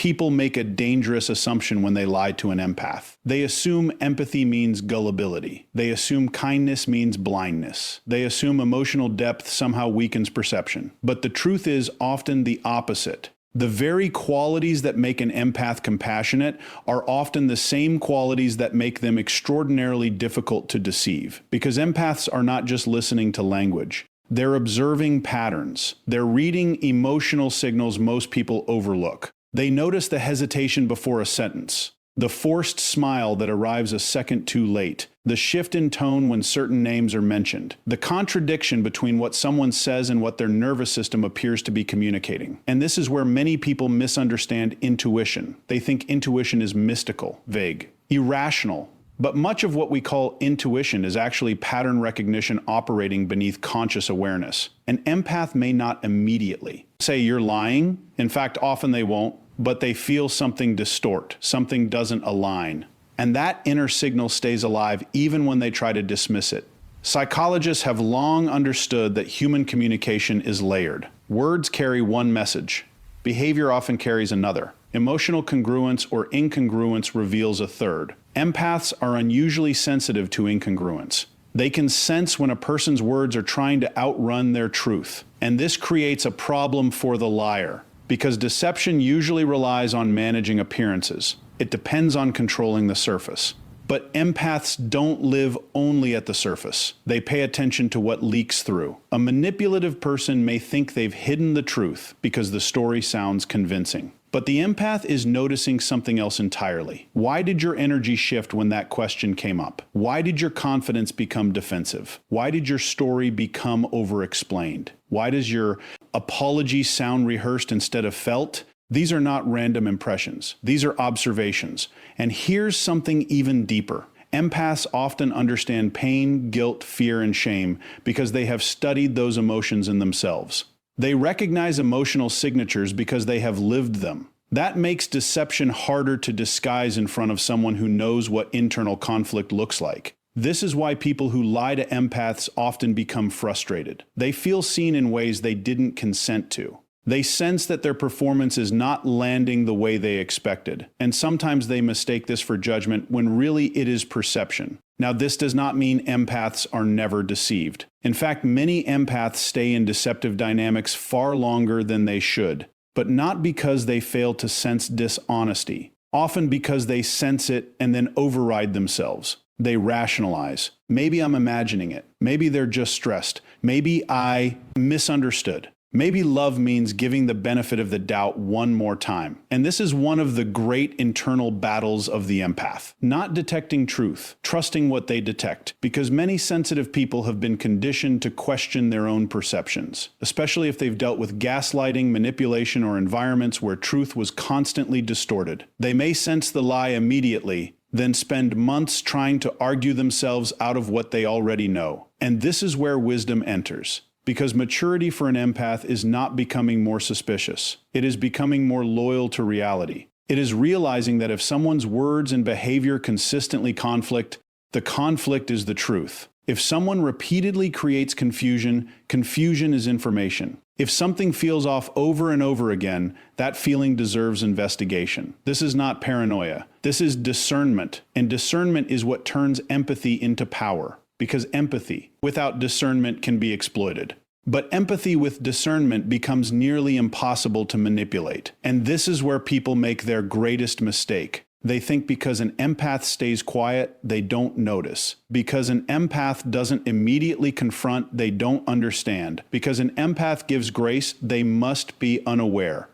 people make a dangerous assumption when they lie to an empath. They assume empathy means gullibility. They assume kindness means blindness. They assume emotional depth somehow weakens perception. But the truth is often the opposite. The very qualities that make an empath compassionate are often the same qualities that make them extraordinarily difficult to deceive. Because empaths are not just listening to language. They're observing patterns. They're reading emotional signals most people overlook. They notice the hesitation before a sentence, the forced smile that arrives a second too late, the shift in tone when certain names are mentioned, the contradiction between what someone says and what their nervous system appears to be communicating. And this is where many people misunderstand intuition. They think intuition is mystical, vague, irrational. But much of what we call intuition is actually pattern recognition operating beneath conscious awareness. An empath may not immediately say you're lying. In fact, often they won't, but they feel something distort, something doesn't align. And that inner signal stays alive even when they try to dismiss it. Psychologists have long understood that human communication is layered. Words carry one message. Behavior often carries another. Emotional congruence or incongruence reveals a third. Empaths are unusually sensitive to incongruence. They can sense when a person's words are trying to outrun their truth. And this creates a problem for the liar, because deception usually relies on managing appearances. It depends on controlling the surface. But empaths don't live only at the surface. They pay attention to what leaks through. A manipulative person may think they've hidden the truth because the story sounds convincing. But the empath is noticing something else entirely. Why did your energy shift when that question came up? Why did your confidence become defensive? Why did your story become over-explained? Why does your apology sound rehearsed instead of felt? These are not random impressions. These are observations. And here's something even deeper. Empaths often understand pain, guilt, fear, and shame because they have studied those emotions in themselves. They recognize emotional signatures because they have lived them. That makes deception harder to disguise in front of someone who knows what internal conflict looks like. This is why people who lie to empaths often become frustrated. They feel seen in ways they didn't consent to. They sense that their performance is not landing the way they expected, and sometimes they mistake this for judgment when really it is perception. Now, this does not mean empaths are never deceived. In fact, many empaths stay in deceptive dynamics far longer than they should, but not because they fail to sense dishonesty, often because they sense it and then override themselves. They rationalize. Maybe I'm imagining it. Maybe they're just stressed. Maybe I misunderstood. Maybe love means giving the benefit of the doubt one more time. And this is one of the great internal battles of the empath. Not detecting truth, trusting what they detect, because many sensitive people have been conditioned to question their own perceptions, especially if they've dealt with gaslighting, manipulation, or environments where truth was constantly distorted. They may sense the lie immediately, then spend months trying to argue themselves out of what they already know. And this is where wisdom enters. Because maturity for an empath is not becoming more suspicious. It is becoming more loyal to reality. It is realizing that if someone's words and behavior consistently conflict, the conflict is the truth. If someone repeatedly creates confusion, confusion is information. If something feels off over and over again, that feeling deserves investigation. This is not paranoia. This is discernment. And discernment is what turns empathy into power. Because empathy without discernment can be exploited. But empathy with discernment becomes nearly impossible to manipulate. And this is where people make their greatest mistake. They think because an empath stays quiet, they don't notice. Because an empath doesn't immediately confront, they don't understand. Because an empath gives grace, they must be unaware.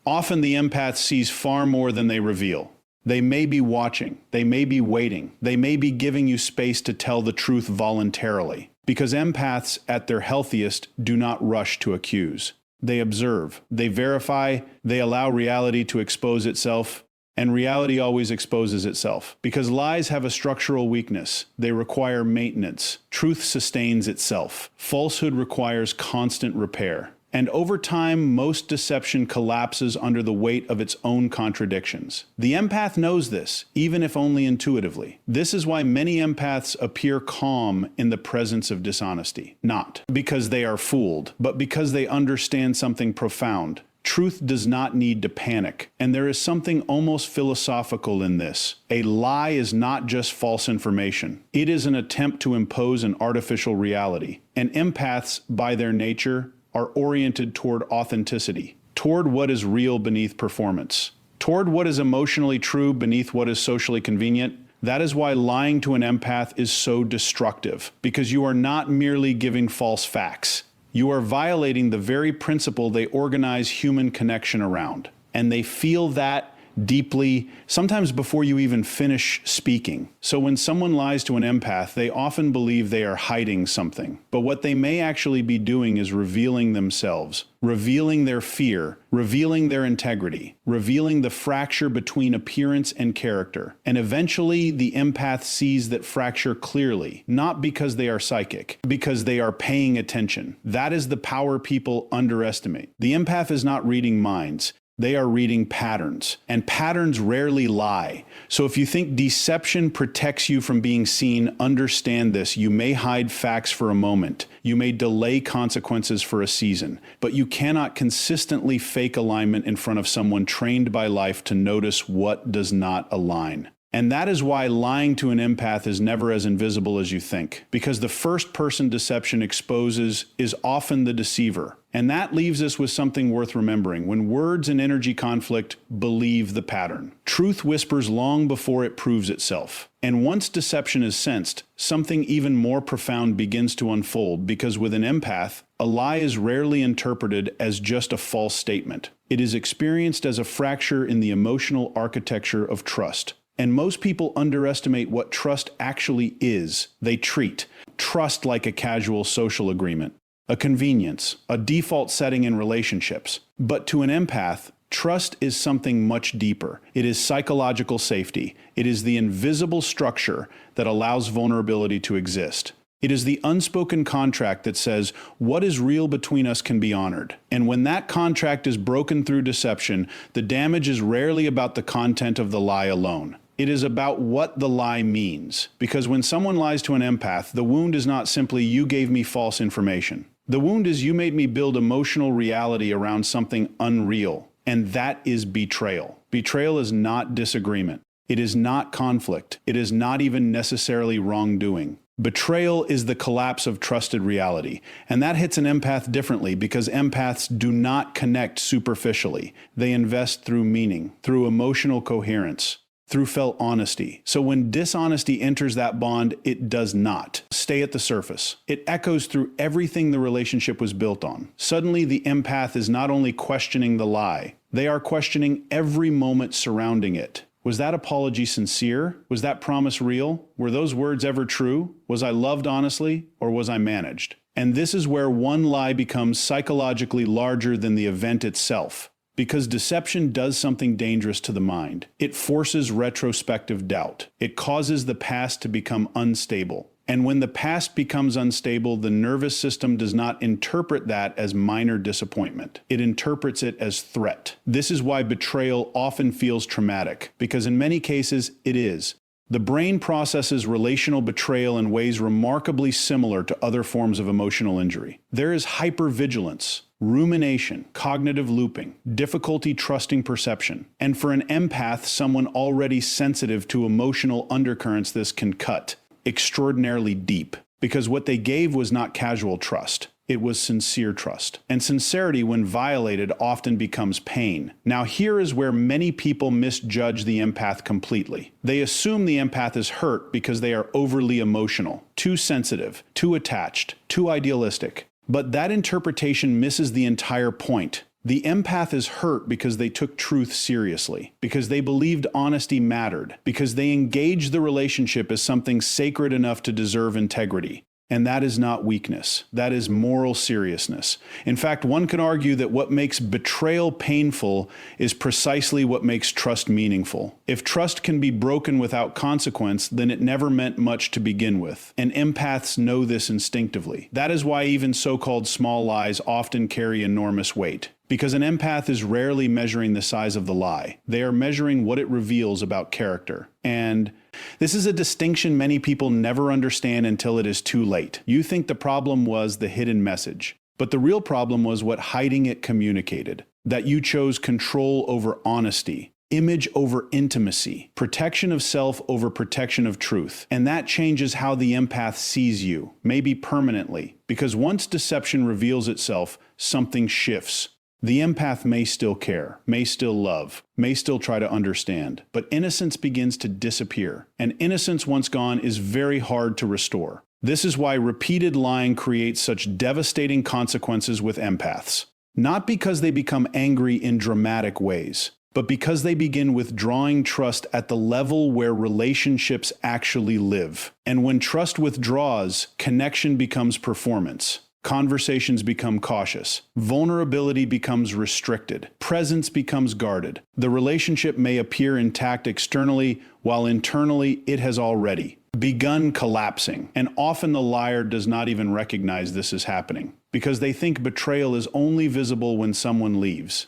Often the empath sees far more than they reveal. They may be watching, they may be waiting, they may be giving you space to tell the truth voluntarily. Because empaths, at their healthiest, do not rush to accuse. They observe, they verify, they allow reality to expose itself, and reality always exposes itself. Because lies have a structural weakness. They require maintenance. Truth sustains itself. Falsehood requires constant repair. And over time, most deception collapses under the weight of its own contradictions. The empath knows this, even if only intuitively. This is why many empaths appear calm in the presence of dishonesty. Not because they are fooled, but because they understand something profound. Truth does not need to panic, and there is something almost philosophical in this. A lie is not just false information. It is an attempt to impose an artificial reality. And empaths, by their nature, are oriented toward authenticity, toward what is real beneath performance, toward what is emotionally true beneath what is socially convenient. That is why lying to an empath is so destructive, because you are not merely giving false facts. You are violating the very principle they organize human connection around. And they feel that deeply, sometimes before you even finish speaking. So when someone lies to an empath, they often believe they are hiding something. But what they may actually be doing is revealing themselves, revealing their fear, revealing their integrity, revealing the fracture between appearance and character. And eventually, the empath sees that fracture clearly, not because they are psychic, because they are paying attention. That is the power people underestimate. The empath is not reading minds. They are reading patterns, and patterns rarely lie. So if you think deception protects you from being seen, understand this. You may hide facts for a moment. You may delay consequences for a season, but you cannot consistently fake alignment in front of someone trained by life to notice what does not align. And that is why lying to an empath is never as invisible as you think, because the first-person deception exposes is often the deceiver. And that leaves us with something worth remembering. When words and energy conflict, believe the pattern. Truth whispers long before it proves itself. And once deception is sensed, something even more profound begins to unfold, because with an empath, a lie is rarely interpreted as just a false statement. It is experienced as a fracture in the emotional architecture of trust. And most people underestimate what trust actually is. They treat trust like a casual social agreement, a convenience, a default setting in relationships. But to an empath, trust is something much deeper. It is psychological safety. It is the invisible structure that allows vulnerability to exist. It is the unspoken contract that says what is real between us can be honored. And when that contract is broken through deception, the damage is rarely about the content of the lie alone. It is about what the lie means. Because when someone lies to an empath, the wound is not simply you gave me false information. The wound is you made me build emotional reality around something unreal. And that is betrayal. Betrayal is not disagreement. It is not conflict. It is not even necessarily wrongdoing. Betrayal is the collapse of trusted reality. And that hits an empath differently because empaths do not connect superficially. They invest through meaning, through emotional coherence, through felt honesty. So when dishonesty enters that bond, it does not stay at the surface. It echoes through everything the relationship was built on. Suddenly, the empath is not only questioning the lie, they are questioning every moment surrounding it. Was that apology sincere? Was that promise real? Were those words ever true? Was I loved honestly, or was I managed? And this is where one lie becomes psychologically larger than the event itself. Because deception does something dangerous to the mind. It forces retrospective doubt. It causes the past to become unstable. And when the past becomes unstable, the nervous system does not interpret that as minor disappointment. It interprets it as threat. This is why betrayal often feels traumatic, because in many cases it is. The brain processes relational betrayal in ways remarkably similar to other forms of emotional injury. There is hypervigilance, rumination, cognitive looping, difficulty trusting perception. And for an empath, someone already sensitive to emotional undercurrents, this can cut extraordinarily deep, because what they gave was not casual trust. It was sincere trust. And sincerity, when violated, often becomes pain. Now, here is where many people misjudge the empath completely. They assume the empath is hurt because they are overly emotional, too sensitive, too attached, too idealistic. But that interpretation misses the entire point. The empath is hurt because they took truth seriously, because they believed honesty mattered, because they engaged the relationship as something sacred enough to deserve integrity. And that is not weakness. That is moral seriousness. In fact, one could argue that what makes betrayal painful is precisely what makes trust meaningful. If trust can be broken without consequence, then it never meant much to begin with. And empaths know this instinctively. That is why even so-called small lies often carry enormous weight. Because an empath is rarely measuring the size of the lie. They are measuring what it reveals about character. And this is a distinction many people never understand until it is too late. You think the problem was the hidden message. But the real problem was what hiding it communicated: that you chose control over honesty, image over intimacy, protection of self over protection of truth. And that changes how the empath sees you, maybe permanently, because once deception reveals itself, something shifts. The empath may still care, may still love, may still try to understand, but innocence begins to disappear. And innocence once gone is very hard to restore. This is why repeated lying creates such devastating consequences with empaths. Not because they become angry in dramatic ways, but because they begin withdrawing trust at the level where relationships actually live. And when trust withdraws, connection becomes performance. Conversations become cautious. Vulnerability becomes restricted. Presence becomes guarded. The relationship may appear intact externally, while internally it has already begun collapsing. And often the liar does not even recognize this is happening, because they think betrayal is only visible when someone leaves.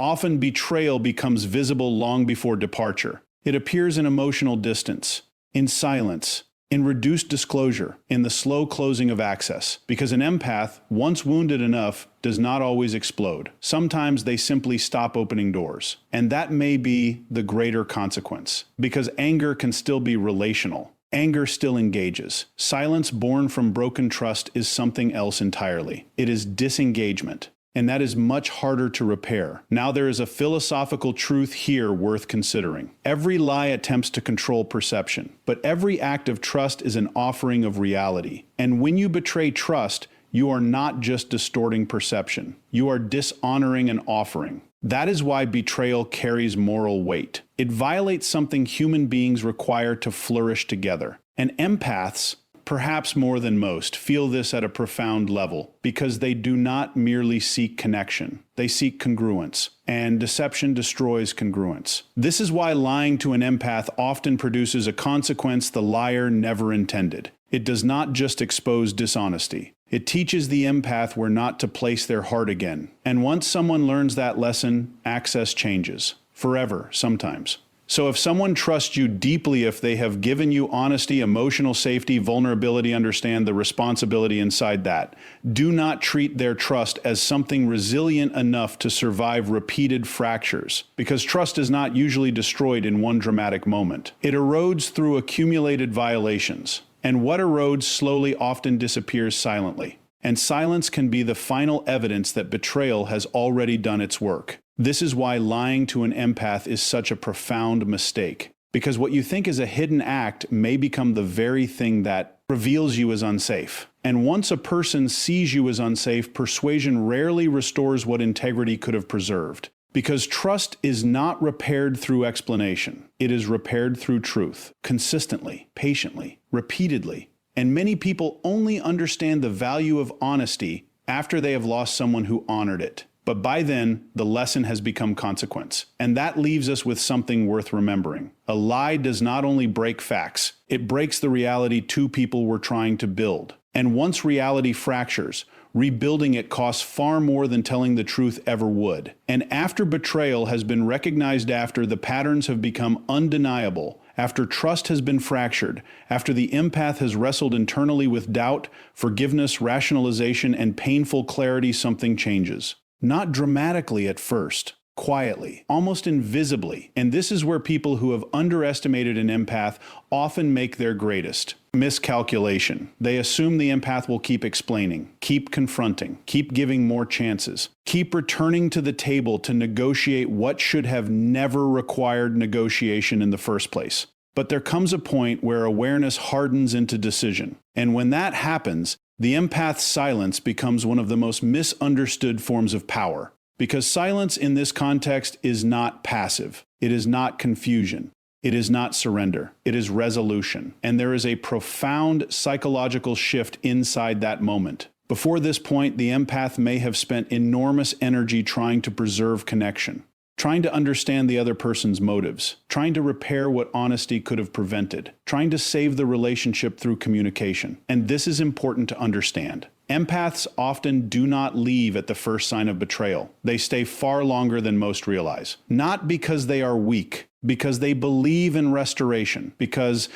Often betrayal becomes visible long before departure. It appears in emotional distance, in silence, in reduced disclosure, in the slow closing of access. Because an empath, once wounded enough, does not always explode. Sometimes they simply stop opening doors. And that may be the greater consequence, because anger can still be relational. Anger still engages. Silence born from broken trust is something else entirely. It is disengagement. And that is much harder to repair. Now there is a philosophical truth here worth considering. Every lie attempts to control perception, but every act of trust is an offering of reality. And when you betray trust, you are not just distorting perception. You are dishonoring an offering. That is why betrayal carries moral weight. It violates something human beings require to flourish together. And empaths, perhaps more than most, feel this at a profound level, because they do not merely seek connection. They seek congruence, and deception destroys congruence. This is why lying to an empath often produces a consequence the liar never intended. It does not just expose dishonesty. It teaches the empath where not to place their heart again. And once someone learns that lesson, access changes. Forever, sometimes. So if someone trusts you deeply, if they have given you honesty, emotional safety, vulnerability, understand the responsibility inside that. Do not treat their trust as something resilient enough to survive repeated fractures, because trust is not usually destroyed in one dramatic moment. It erodes through accumulated violations, and what erodes slowly often disappears silently. And silence can be the final evidence that betrayal has already done its work. This is why lying to an empath is such a profound mistake, because what you think is a hidden act may become the very thing that reveals you as unsafe. And once a person sees you as unsafe, persuasion rarely restores what integrity could have preserved. Because trust is not repaired through explanation. It is repaired through truth, consistently, patiently, repeatedly. And many people only understand the value of honesty after they have lost someone who honored it. But by then, the lesson has become consequence. And that leaves us with something worth remembering. A lie does not only break facts, it breaks the reality two people were trying to build. And once reality fractures, rebuilding it costs far more than telling the truth ever would. And after betrayal has been recognized, after the patterns have become undeniable, after trust has been fractured, after the empath has wrestled internally with doubt, forgiveness, rationalization, and painful clarity, something changes. Not dramatically at first, quietly, almost invisibly. And this is where people who have underestimated an empath often make their greatest miscalculation. They assume the empath will keep explaining, keep confronting, keep giving more chances, keep returning to the table to negotiate what should have never required negotiation in the first place. But there comes a point where awareness hardens into decision. And when that happens, the empath's silence becomes one of the most misunderstood forms of power. Because silence in this context is not passive. It is not confusion. It is not surrender. It is resolution. And there is a profound psychological shift inside that moment. Before this point, the empath may have spent enormous energy trying to preserve connection, trying to understand the other person's motives, trying to repair what honesty could have prevented, trying to save the relationship through communication. And this is important to understand. Empaths often do not leave at the first sign of betrayal. They stay far longer than most realize. Not because they are weak, because they believe in restoration, because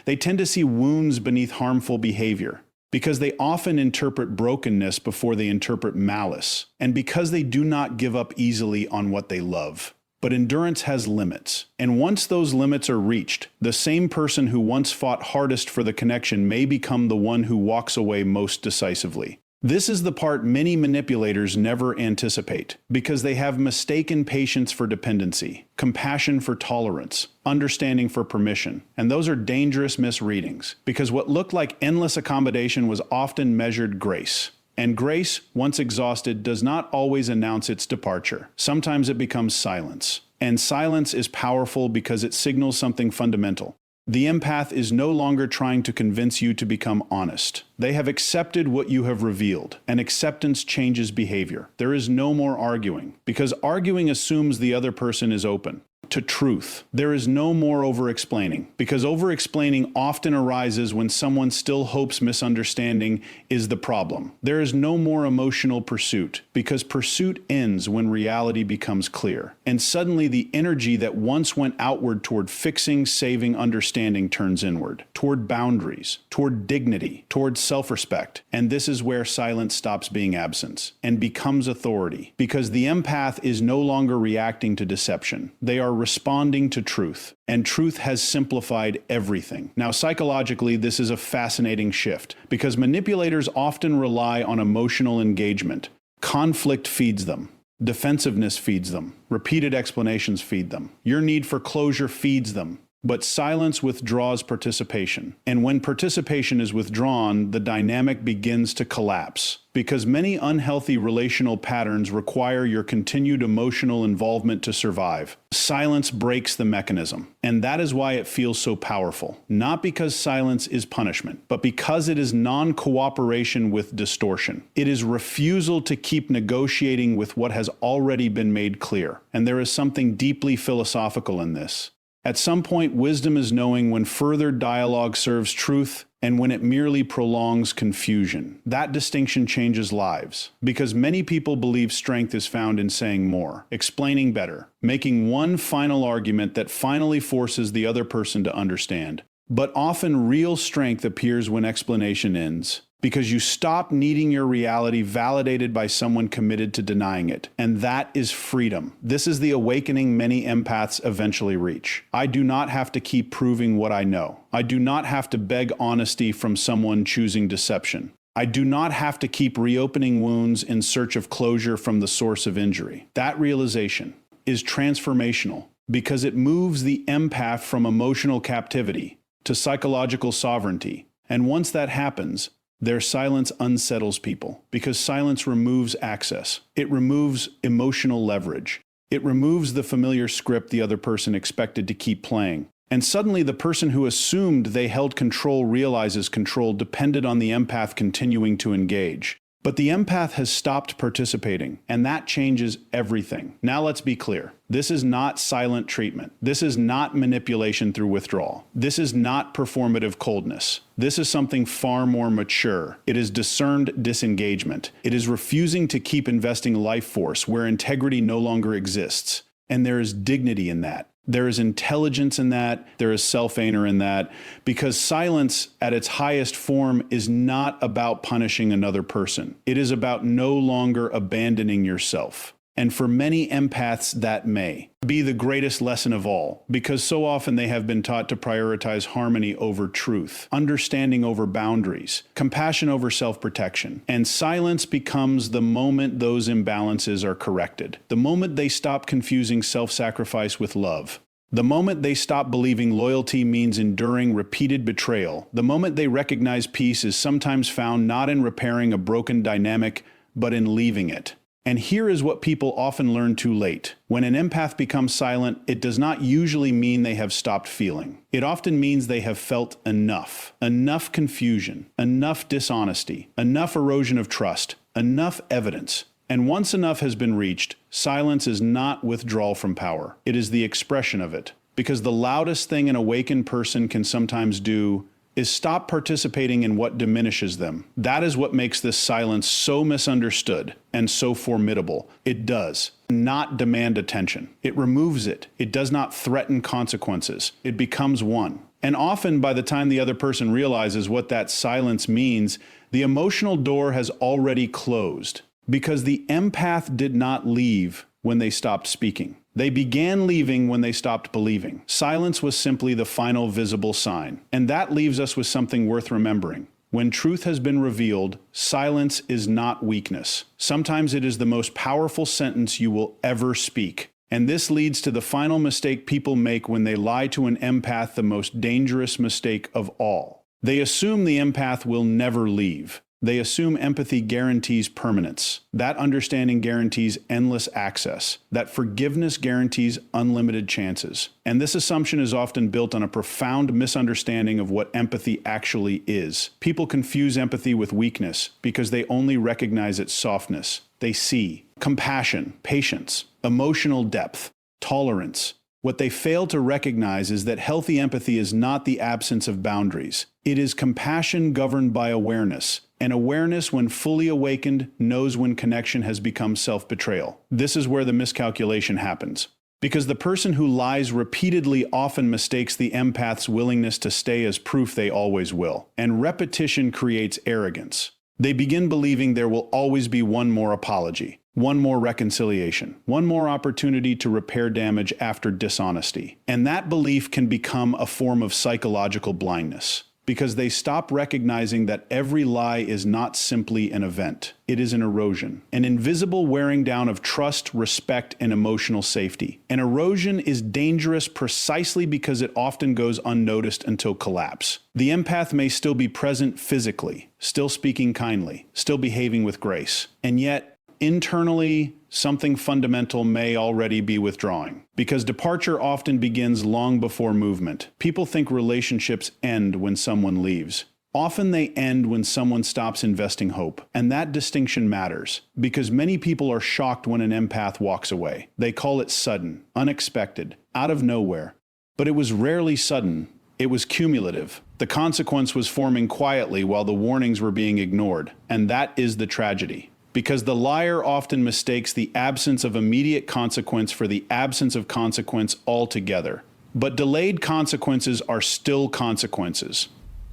they tend to see wounds beneath harmful behavior. because they often interpret brokenness before they interpret malice, and because they do not give up easily on what they love. But endurance has limits, and once those limits are reached, the same person who once fought hardest for the connection may become the one who walks away most decisively. This is the part many manipulators never anticipate, because they have mistaken patience for dependency, compassion for tolerance, understanding for permission, and those are dangerous misreadings, because what looked like endless accommodation was often measured grace. And grace, once exhausted, does not always announce its departure. Sometimes it becomes silence. And silence is powerful because it signals something fundamental. The empath is no longer trying to convince you to become honest. They have accepted what you have revealed, and acceptance changes behavior. There is no more arguing, because arguing assumes the other person is open to truth. There is no more over-explaining, because over-explaining often arises when someone still hopes misunderstanding is the problem. There is no more emotional pursuit, because pursuit ends when reality becomes clear. And suddenly the energy that once went outward toward fixing, saving, understanding turns inward, toward boundaries, toward dignity, toward self-respect. And this is where silence stops being absence and becomes authority, because the empath is no longer reacting to deception. They are responding to truth, and truth has simplified everything. Now, psychologically, this is a fascinating shift, because manipulators often rely on emotional engagement. Conflict feeds them. Defensiveness feeds them. Repeated explanations feed them. Your need for closure feeds them. But silence withdraws participation. And when participation is withdrawn, the dynamic begins to collapse. Because many unhealthy relational patterns require your continued emotional involvement to survive. Silence breaks the mechanism. And that is why it feels so powerful. Not because silence is punishment, but because it is non-cooperation with distortion. It is refusal to keep negotiating with what has already been made clear. And there is something deeply philosophical in this. At some point, wisdom is knowing when further dialogue serves truth and when it merely prolongs confusion. That distinction changes lives, because many people believe strength is found in saying more, explaining better, making one final argument that finally forces the other person to understand. But often real strength appears when explanation ends, because you stop needing your reality validated by someone committed to denying it. And that is freedom. This is the awakening many empaths eventually reach. I do not have to keep proving what I know. I do not have to beg honesty from someone choosing deception. I do not have to keep reopening wounds in search of closure from the source of injury. That realization is transformational, because it moves the empath from emotional captivity to psychological sovereignty. And once that happens, their silence unsettles people, because silence removes access. It removes emotional leverage. It removes the familiar script the other person expected to keep playing. And suddenly the person who assumed they held control realizes control depended on the empath continuing to engage. But the empath has stopped participating, and that changes everything. Now let's be clear. This is not silent treatment. This is not manipulation through withdrawal. This is not performative coldness. This is something far more mature. It is discerned disengagement. It is refusing to keep investing life force where integrity no longer exists. And there is dignity in that. There is intelligence in that. There is self-anger in that, because silence at its highest form is not about punishing another person. It is about no longer abandoning yourself. And for many empaths, that may be the greatest lesson of all, because so often they have been taught to prioritize harmony over truth, understanding over boundaries, compassion over self-protection. And silence becomes the moment those imbalances are corrected, the moment they stop confusing self-sacrifice with love, the moment they stop believing loyalty means enduring repeated betrayal, the moment they recognize peace is sometimes found not in repairing a broken dynamic, but in leaving it. And here is what people often learn too late. When an empath becomes silent, it does not usually mean they have stopped feeling. It often means they have felt enough. Enough confusion, enough dishonesty, enough erosion of trust, enough evidence. And once enough has been reached, silence is not withdrawal from power. It is the expression of it. Because the loudest thing an awakened person can sometimes do is stop participating in what diminishes them. That is what makes this silence so misunderstood and so formidable. It does not demand attention. It removes it. It does not threaten consequences. It becomes one. And often, by the time the other person realizes what that silence means, the emotional door has already closed, because the empath did not leave when they stopped speaking. They began leaving when they stopped believing. Silence was simply the final visible sign. And that leaves us with something worth remembering. When truth has been revealed, silence is not weakness. Sometimes it is the most powerful sentence you will ever speak. And this leads to the final mistake people make when they lie to an empath, the most dangerous mistake of all. They assume the empath will never leave. They assume empathy guarantees permanence. That understanding guarantees endless access. That forgiveness guarantees unlimited chances. And this assumption is often built on a profound misunderstanding of what empathy actually is. People confuse empathy with weakness because they only recognize its softness. They see compassion, patience, emotional depth, tolerance. What they fail to recognize is that healthy empathy is not the absence of boundaries. It is compassion governed by awareness. And awareness, when fully awakened, knows when connection has become self-betrayal. This is where the miscalculation happens. Because the person who lies repeatedly often mistakes the empath's willingness to stay as proof they always will. And repetition creates arrogance. They begin believing there will always be one more apology, one more reconciliation, one more opportunity to repair damage after dishonesty. And that belief can become a form of psychological blindness, because they stop recognizing that every lie is not simply an event. It is an erosion, an invisible wearing down of trust, respect, and emotional safety. An erosion is dangerous precisely because it often goes unnoticed until collapse. The empath may still be present physically, still speaking kindly, still behaving with grace, and yet, internally, something fundamental may already be withdrawing. Because departure often begins long before movement. People think relationships end when someone leaves. Often they end when someone stops investing hope. And that distinction matters, because many people are shocked when an empath walks away. They call it sudden, unexpected, out of nowhere. But it was rarely sudden. It was cumulative. The consequence was forming quietly while the warnings were being ignored. And that is the tragedy. Because the liar often mistakes the absence of immediate consequence for the absence of consequence altogether. But delayed consequences are still consequences.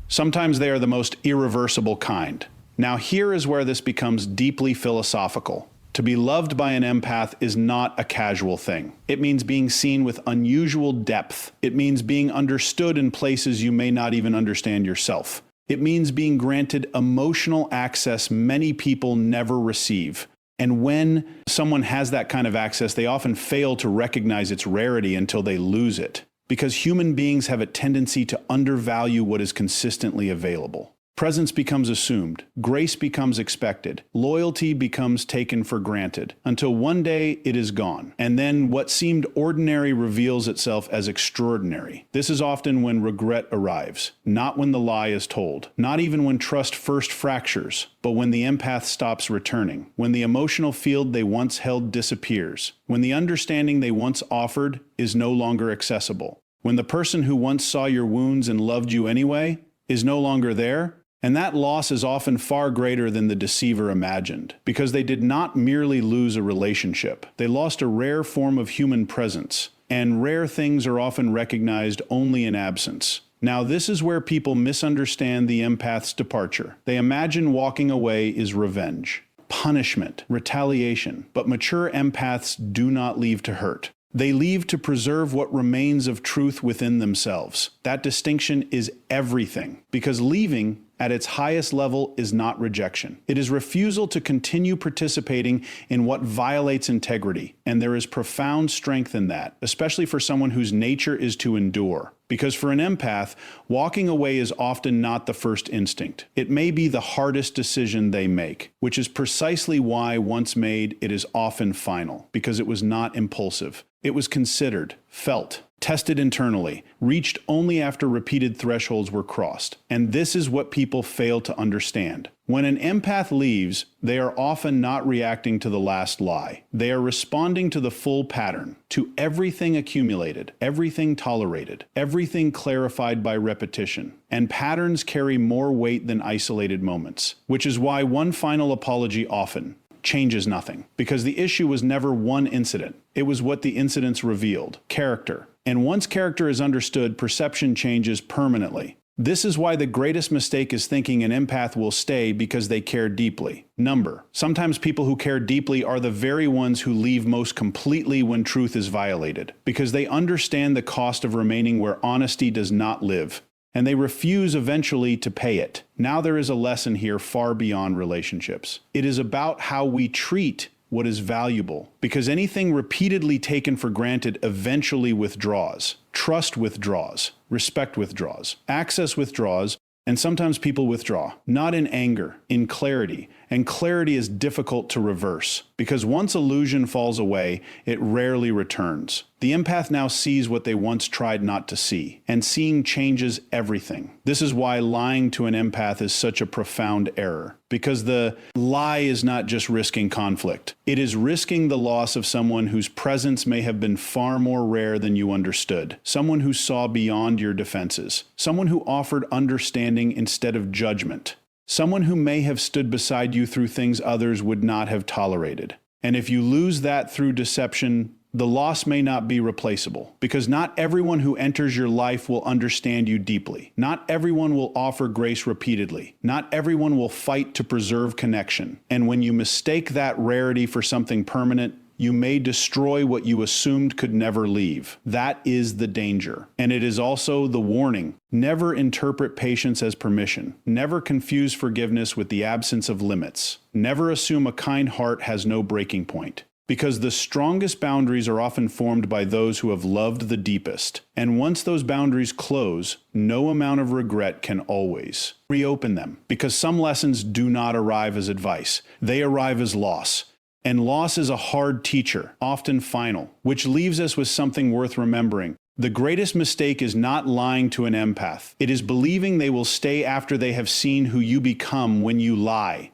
Sometimes they are the most irreversible kind. Now here is where this becomes deeply philosophical. To be loved by an empath is not a casual thing. It means being seen with unusual depth. It means being understood in places you may not even understand yourself. It means being granted emotional access many people never receive. And when someone has that kind of access, they often fail to recognize its rarity until they lose it. Because human beings have a tendency to undervalue what is consistently available. Presence becomes assumed, grace becomes expected, loyalty becomes taken for granted, until one day it is gone. And then what seemed ordinary reveals itself as extraordinary. This is often when regret arrives, not when the lie is told, not even when trust first fractures, but when the empath stops returning, when the emotional field they once held disappears, when the understanding they once offered is no longer accessible, when the person who once saw your wounds and loved you anyway is no longer there. And that loss is often far greater than the deceiver imagined, because they did not merely lose a relationship. They lost a rare form of human presence, and rare things are often recognized only in absence. Now, this is where people misunderstand the empath's departure. They imagine walking away is revenge, punishment, retaliation, but mature empaths do not leave to hurt. They leave to preserve what remains of truth within themselves. That distinction is everything, because leaving at its highest level is not rejection. It is refusal to continue participating in what violates integrity, and there is profound strength in that, especially for someone whose nature is to endure. Because for an empath, walking away is often not the first instinct. It may be the hardest decision they make, which is precisely why, once made, it is often final, because it was not impulsive. It was considered, felt, tested internally, reached only after repeated thresholds were crossed. And this is what people fail to understand. When an empath leaves, they are often not reacting to the last lie. They are responding to the full pattern, to everything accumulated, everything tolerated, everything clarified by repetition. And patterns carry more weight than isolated moments, which is why one final apology often changes nothing, because the issue was never one incident. It was what the incidents revealed: character, And once character is understood, perception changes permanently. This is why the greatest mistake is thinking an empath will stay because they care deeply. Sometimes people who care deeply are the very ones who leave most completely when truth is violated, because they understand the cost of remaining where honesty does not live, and they refuse eventually to pay it. Now there is a lesson here far beyond relationships. It is about how we treat what is valuable, because anything repeatedly taken for granted eventually withdraws. Trust withdraws, respect withdraws, access withdraws, and sometimes people withdraw, not in anger, in clarity. And clarity is difficult to reverse, because once illusion falls away, it rarely returns. The empath now sees what they once tried not to see, and seeing changes everything. This is why lying to an empath is such a profound error, because the lie is not just risking conflict. It is risking the loss of someone whose presence may have been far more rare than you understood, someone who saw beyond your defenses, someone who offered understanding instead of judgment, someone who may have stood beside you through things others would not have tolerated. And if you lose that through deception, the loss may not be replaceable, because not everyone who enters your life will understand you deeply. Not everyone will offer grace repeatedly. Not everyone will fight to preserve connection. And when you mistake that rarity for something permanent, you may destroy what you assumed could never leave. That is the danger. And it is also the warning. Never interpret patience as permission. Never confuse forgiveness with the absence of limits. Never assume a kind heart has no breaking point. Because the strongest boundaries are often formed by those who have loved the deepest. And once those boundaries close, no amount of regret can always reopen them. Because some lessons do not arrive as advice. They arrive as loss. And loss is a hard teacher, often final, which leaves us with something worth remembering. The greatest mistake is not lying to an empath. It is believing they will stay after they have seen who you become when you lie.